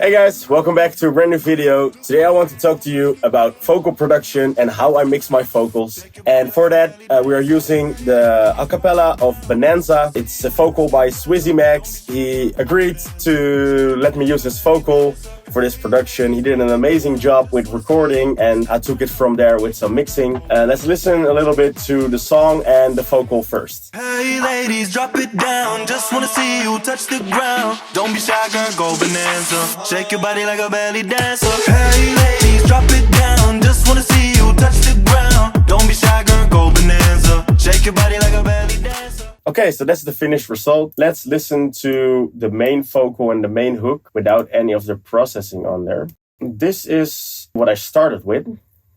Hey guys, welcome back to a brand new video. Today I want to talk to you about vocal production and how I mix my vocals. And for that, we are using the acapella of Bonanza. It's a vocal by Swizzy Max. He agreed to let me use his vocal for this production. He did an amazing job with recording and I took it from there with some mixing. Let's listen a little bit to the song and the vocal first. Hey ladies, drop it down. Just wanna see you touch the ground. Don't be shy, girl, go bonanza. Shake your body like a belly dancer. Hey ladies, drop it down. Just wanna see you touch the ground. Don't be shy, girl, go bonanza. Shake your body like a belly dancer. Okay, so that's the finished result. Let's listen to the main vocal and the main hook without any of the processing on there. This is what I started with.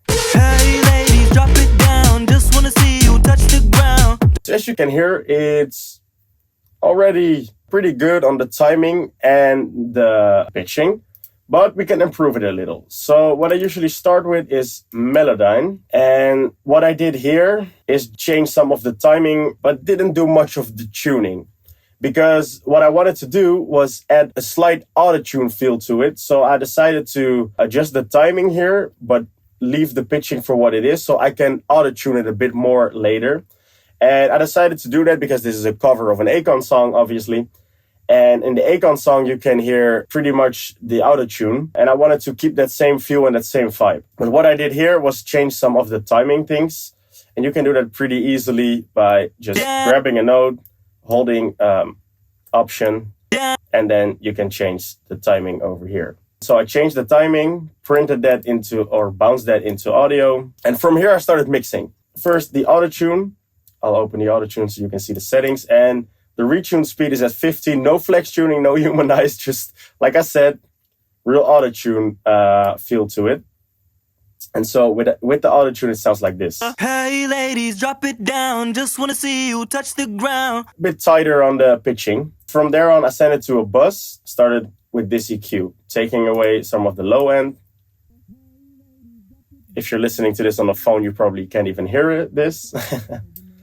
Hey ladies, drop it down. Just wanna see you touch the ground. So as you can hear, it's already pretty good on the timing and the pitching, but we can improve it a little. So what I usually start with is Melodyne. And what I did here is change some of the timing, but didn't do much of the tuning. Because what I wanted to do was add a slight auto-tune feel to it. So I decided to adjust the timing here, but leave the pitching for what it is. So I can auto-tune it a bit more later. And I decided to do that because this is a cover of an Akon song, obviously. And in the Akon song, you can hear pretty much the auto-tune. And I wanted to keep that same feel and that same vibe. But what I did here was change some of the timing things. And you can do that pretty easily by just grabbing a note, holding Option, and then you can change the timing over here. So I changed the timing, printed that into, or bounced that into audio. And from here, I started mixing. First, the auto-tune. I'll open the auto-tune so you can see the settings. And the retune speed is at 15. No flex tuning, no humanized. Just, like I said, real auto-tune feel to it. And so with the auto-tune, it sounds like this. Hey ladies, drop it down. Just wanna see you touch the ground. A bit tighter on the pitching. From there on, I sent it to a bus. Started with this EQ, taking away some of the low end. If you're listening to this on the phone, you probably can't even hear this.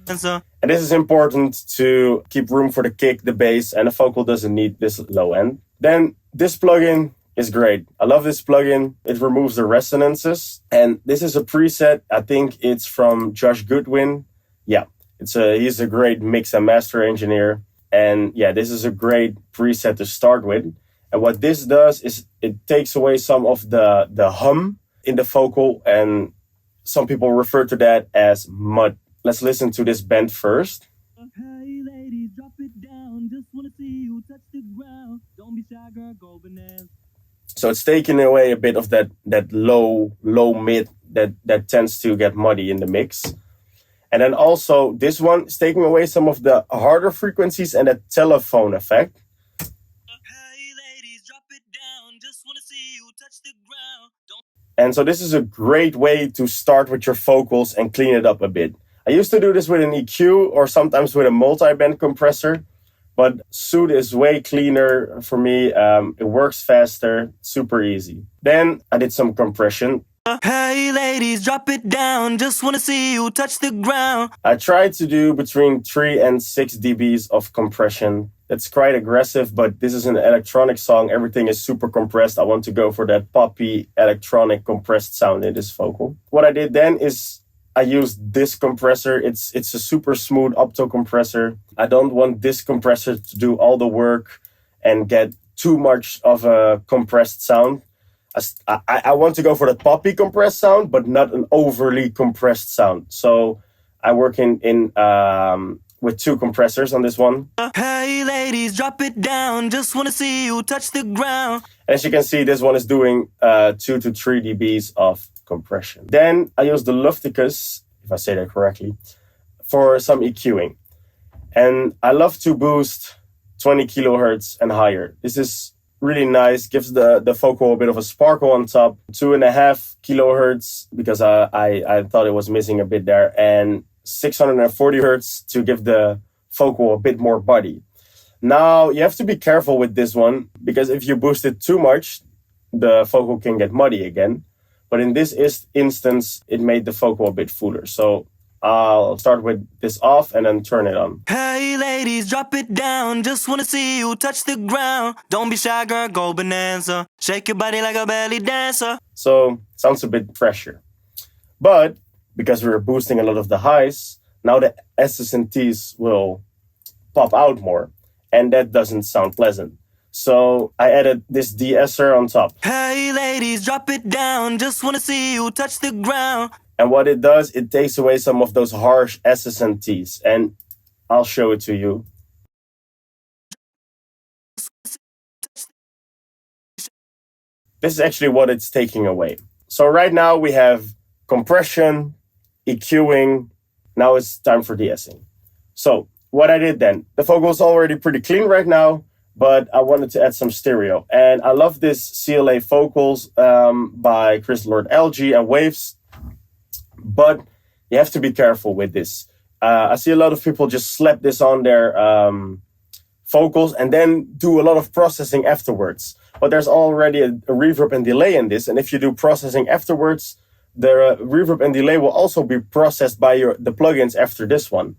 And this is important to keep room for the kick, the bass, and the vocal doesn't need this low end. Then this plugin is great. I love this plugin. It removes the resonances. And this is a preset. I think it's from Josh Goodwin. Yeah, he's a great mix and master engineer. And yeah, this is a great preset to start with. And what this does is it takes away some of the hum in the vocal. And some people refer to that as mud. Let's listen to this bend first. Hey ladies, drop it down. Just wanna see you touch the ground. Don't be shy, girl, go bananas. So it's taking away a bit of that low mid that tends to get muddy in the mix. And then also this one is taking away some of the harder frequencies and that telephone effect. Hey ladies, drop it down. Just wanna see you touch the ground. And so this is a great way to start with your vocals and clean it up a bit. I used to do this with an EQ or sometimes with a multi-band compressor, but Suit is way cleaner for me. It works faster, super easy. Then I did some compression. Hey ladies, drop it down. Just wanna see you touch the ground. I tried to do between 3 and 6 dBs of compression. That's quite aggressive, but this is an electronic song. Everything is super compressed. I want to go for that poppy electronic compressed sound in this vocal. What I did then is I used this compressor. It's a super smooth opto compressor. I don't want this compressor to do all the work and get too much of a compressed sound. I want to go for the poppy compressed sound, but not an overly compressed sound. So I work with 2 compressors on this one. Hey ladies, drop it down. Just wanna see you touch the ground. As you can see, this one is doing 2 to 3 dBs of compression. Then I use the Lufticus, if I say that correctly, for some EQing. And I love to boost 20 kilohertz and higher. This is really nice, gives the vocal a bit of a sparkle on top. 2.5 kilohertz because I thought it was missing a bit there. And 640 hertz to give the vocal a bit more body. Now, you have to be careful with this one because if you boost it too much, the vocal can get muddy again. But in this instance, it made the vocal a bit fuller. So I'll start with this off and then turn it on. Hey ladies, drop it down. Just wanna see you touch the ground. Don't be shy, girl, go bonanza. Shake your body like a belly dancer. So sounds a bit fresher. But because we're boosting a lot of the highs, now the S's and T's will pop out more, and that doesn't sound pleasant. So I added this de-esser on top. Hey ladies, drop it down. Just wanna see you touch the ground. And what it does, it takes away some of those harsh S's and T's. And I'll show it to you. This is actually what it's taking away. So right now we have compression, EQing. Now it's time for de-essing. So what I did then, the vocal is already pretty clean right now, but I wanted to add some stereo. And I love this CLA vocals by Kriss LG and Waves. But you have to be careful with this. I see a lot of people just slap this on their vocals and then do a lot of processing afterwards. But there's already a reverb and delay in this. And if you do processing afterwards, the reverb and delay will also be processed by the plugins after this one.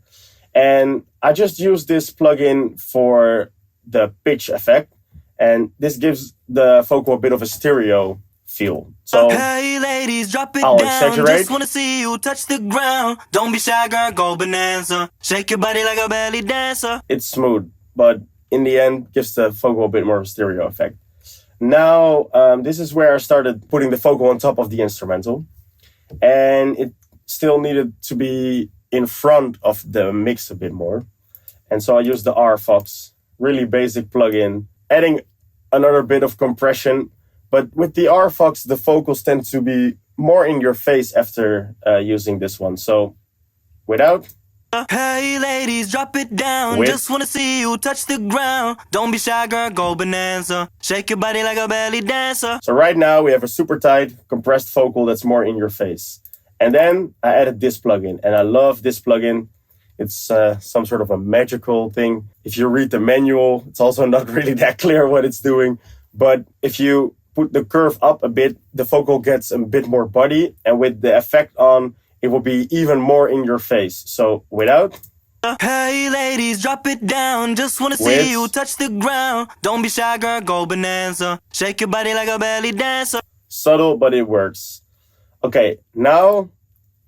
And I just use this plugin for the pitch effect. And this gives the vocal a bit of a stereo feel. So hey ladies, drop it I'll down. exaggerate. Just wanna see you touch the ground. Don't be shy, girl, go bonanza. Shake your body like a belly dancer. It's smooth, but in the end gives the vocal a bit more of a stereo effect. Now, this is where I started putting the vocal on top of the instrumental. And it still needed to be in front of the mix a bit more. And so I used the RFox, really basic plugin, adding another bit of compression. But with the RFox, the vocals tend to be more in your face after using this one. So without. Hey ladies, drop it down. With. Just wanna see you touch the ground. Don't be shy, girl, go bonanza. Shake your body like a belly dancer. So right now we have a super tight compressed vocal that's more in your face. And then I added this plugin, and I love this plugin. It's some sort of a magical thing. If you read the manual, it's also not really that clear what it's doing. But if you put the curve up a bit, the vocal gets a bit more body, and with the effect on, it will be even more in your face. So without. Hey ladies, drop it down. Just wanna see With. you touch the ground. Don't be shy, girl, go bonanza. Shake your body like a belly dancer. Subtle, but it works. Okay, now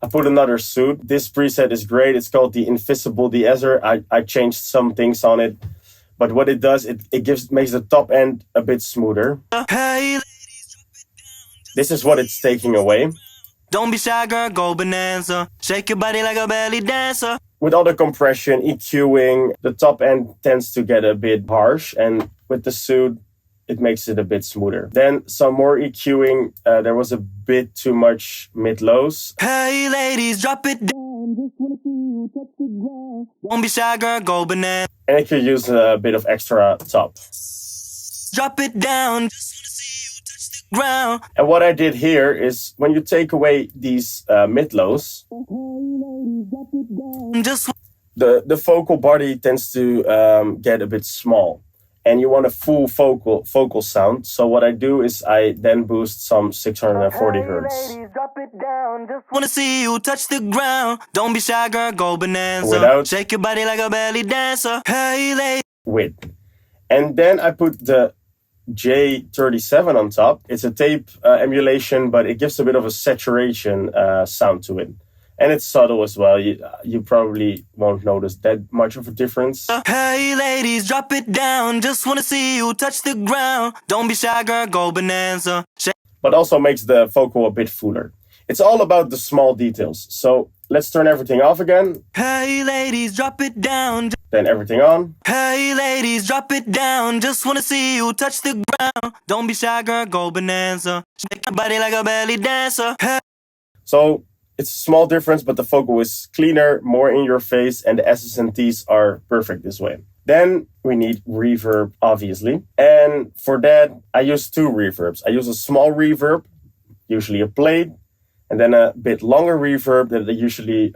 I put another suit. This preset is great. It's called the Invisible De-esser. I changed some things on it. But what it does, it makes the top end a bit smoother. Hey ladies, drop it down. This is what it's taking away. Don't be shy, girl, go bonanza. Shake your body like a belly dancer. With all the compression, EQing, the top end tends to get a bit harsh. And with the suit, it makes it a bit smoother. Then some more EQing. There was a bit too much mid-lows. Hey ladies, drop it down. Just wanna see you touch the ground. Don't be shy, girl, go bonanza. And it could use a bit of extra top. Drop it down. Just wanna see you touch the ground. And what I did here is when you take away these mid-lows, Just the vocal body tends to get a bit small. And you want a full vocal sound. So what I do is I then boost some 640 hertz. ladies, drop it down. Just wanna see you touch the ground. Don't be shy, girl, go bonanza. Without. Shake your body like a belly dancer. Hey ladies. With. And then I put the J37 on top. It's a tape emulation, but it gives a bit of a saturation sound to it. And it's subtle as well. You probably won't notice that much of a difference. Hey ladies, drop it down. Just wanna see you touch the ground. Don't be shy, girl, go bonanza. But also makes the vocal a bit fuller. It's all about the small details. So let's turn everything off again. Hey ladies, drop it down. Then everything on. Hey ladies, drop it down. Just wanna see you touch the ground. Don't be shy, girl, go bonanza. Shake your body like a belly dancer. Hey. So it's a small difference, but the vocal is cleaner, more in your face, and the S's and T's are perfect this way. Then we need reverb, obviously. And for that, I use two reverbs. I use a small reverb, usually a plate, and then a bit longer reverb that I usually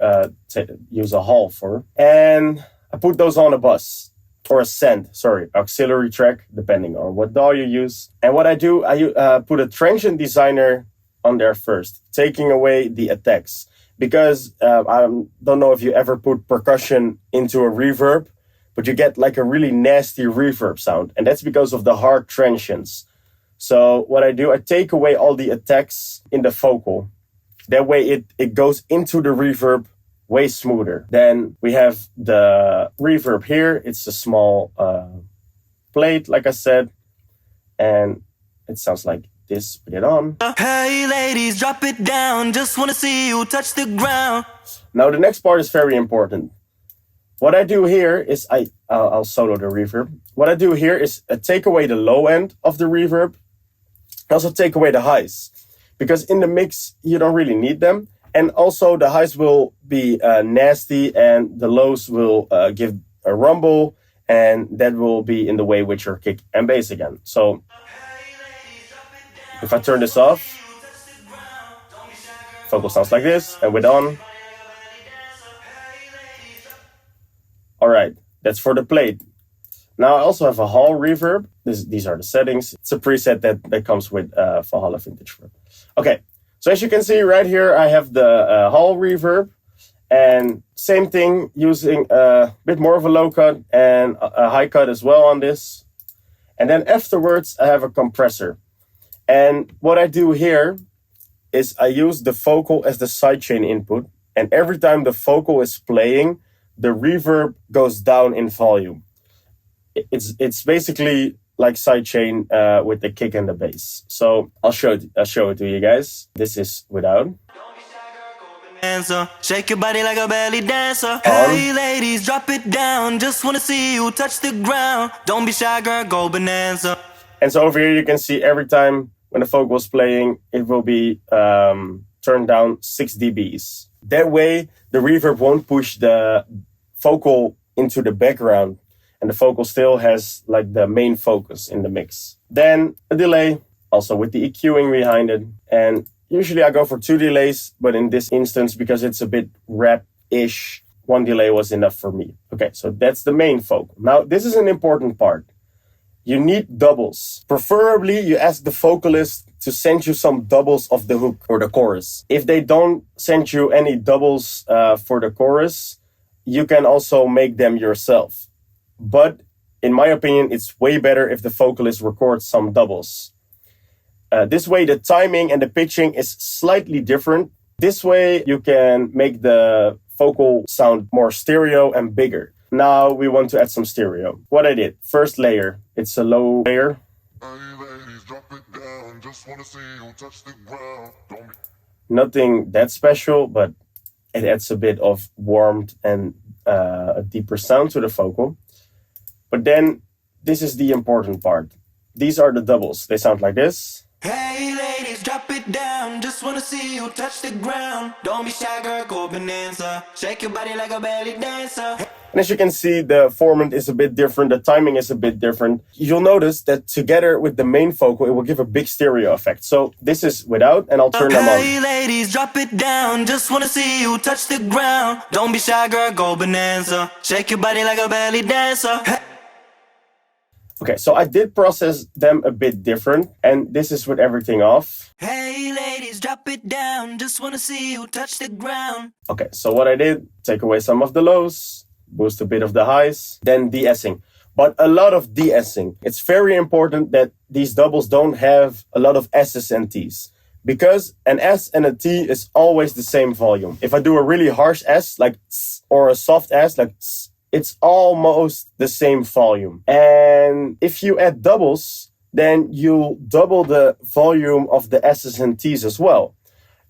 use a hall for. And I put those on a bus, or a send, auxiliary track, depending on what DAW you use. And what I do, I put a transient designer on there first, taking away the attacks. because I don't know if you ever put percussion into a reverb, but you get like a really nasty reverb sound. And that's because of the hard transients. So what I do, I take away all the attacks in the vocal. That way it goes into the reverb way smoother. Then we have the reverb here. It's a small plate, like I said. And it sounds like this. Put it on. Hey ladies, drop it down. Just wanna see you touch the ground. Now the next part is very important. What I do here is I'll solo the reverb. What I do here is I take away the low end of the reverb. I also take away the highs, because in the mix you don't really need them. And also the highs will be nasty and the lows will give a rumble, and that will be in the way with your kick and bass again. So if I turn this off, vocal sounds like this, and with on. All right, that's for the plate. Now I also have a hall reverb. These are the settings. It's a preset that comes with Valhalla Vintage Verb. Okay, so as you can see right here, I have the hall reverb, and same thing, using a bit more of a low cut and a high cut as well on this. And then afterwards, I have a compressor. And what I do here is I use the vocal as the sidechain input. And every time the vocal is playing, the reverb goes down in volume. It's basically like sidechain with the kick and the bass. So I'll show it to you guys. This is without. Shake your body like a belly dancer. Hey ladies, drop it down. Just wanna see you touch the ground. Don't be shy, girl, go bonanza. And so over here you can see every time when the vocal is playing, it will be turned down 6 dBs. That way the reverb won't push the vocal into the background, and the vocal still has like the main focus in the mix. Then a delay, also with the EQing behind it. And usually I go for 2 delays, but in this instance, because it's a bit rap-ish, 1 delay was enough for me. Okay, so that's the main vocal. Now, this is an important part. You need doubles. Preferably, you ask the vocalist to send you some doubles of the hook or the chorus. If they don't send you any doubles for the chorus, you can also make them yourself. But in my opinion, it's way better if the vocalist records some doubles. This way, the timing and the pitching is slightly different. This way, you can make the vocal sound more stereo and bigger. Now we want to add some stereo. What I did, first layer, it's a low layer. Nothing that special, but it adds a bit of warmth and a deeper sound to the vocal. But then, this is the important part. These are the doubles. They sound like this. Hey ladies, drop it down. Just wanna see you touch the ground. Don't be shy, girl, go bonanza. Shake your body like a belly dancer. And as you can see, the format is a bit different. The timing is a bit different. You'll notice that together with the main vocal, it will give a big stereo effect. So this is without, and I'll turn them on. Hey ladies, drop it down. Just wanna see you touch the ground. Don't be shy, girl, go bonanza. Shake your body like a belly dancer. Okay, so I did process them a bit different, and this is with everything off. Hey ladies, drop it down. Just wanna see you touch the ground. Okay, so what I did, take away some of the lows, boost a bit of the highs, then de-essing. But a lot of de-essing. It's very important that these doubles don't have a lot of S's and T's, because an S and a T is always the same volume. If I do a really harsh S, like S, or a soft S, like S, it's almost the same volume. And if you add doubles, then you'll double the volume of the S's and T's as well.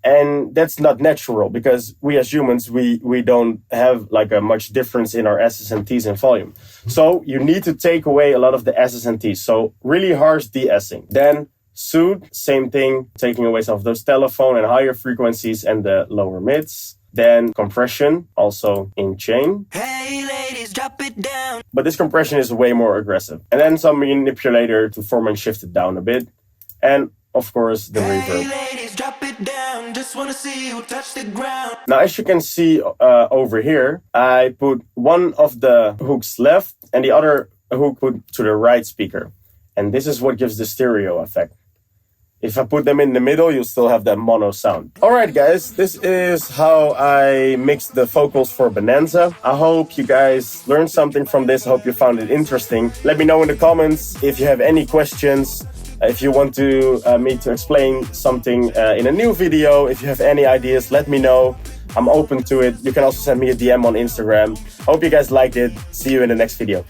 And that's not natural, because we as humans, we don't have like a much difference in our S's and T's in volume. So you need to take away a lot of the S's and T's. So really harsh de-essing. Then soothe, same thing, taking away some of those telephone and higher frequencies and the lower mids. Then compression, also in chain. Hey ladies, drop it down. But this compression is way more aggressive. And then some manipulator to form and shift it down a bit. And of course, the reverb. Hey ladies, drop it down. Just wanna see you touch the ground. Now, as you can see over here, I put one of the hooks left and the other hook put to the right speaker. And this is what gives the stereo effect. If I put them in the middle, you'll still have that mono sound. Alright guys, this is how I mixed the vocals for Bonanza. I hope you guys learned something from this. I hope you found it interesting. Let me know in the comments if you have any questions. If you want me to explain something in a new video, if you have any ideas, let me know. I'm open to it. You can also send me a DM on Instagram. Hope you guys liked it. See you in the next video.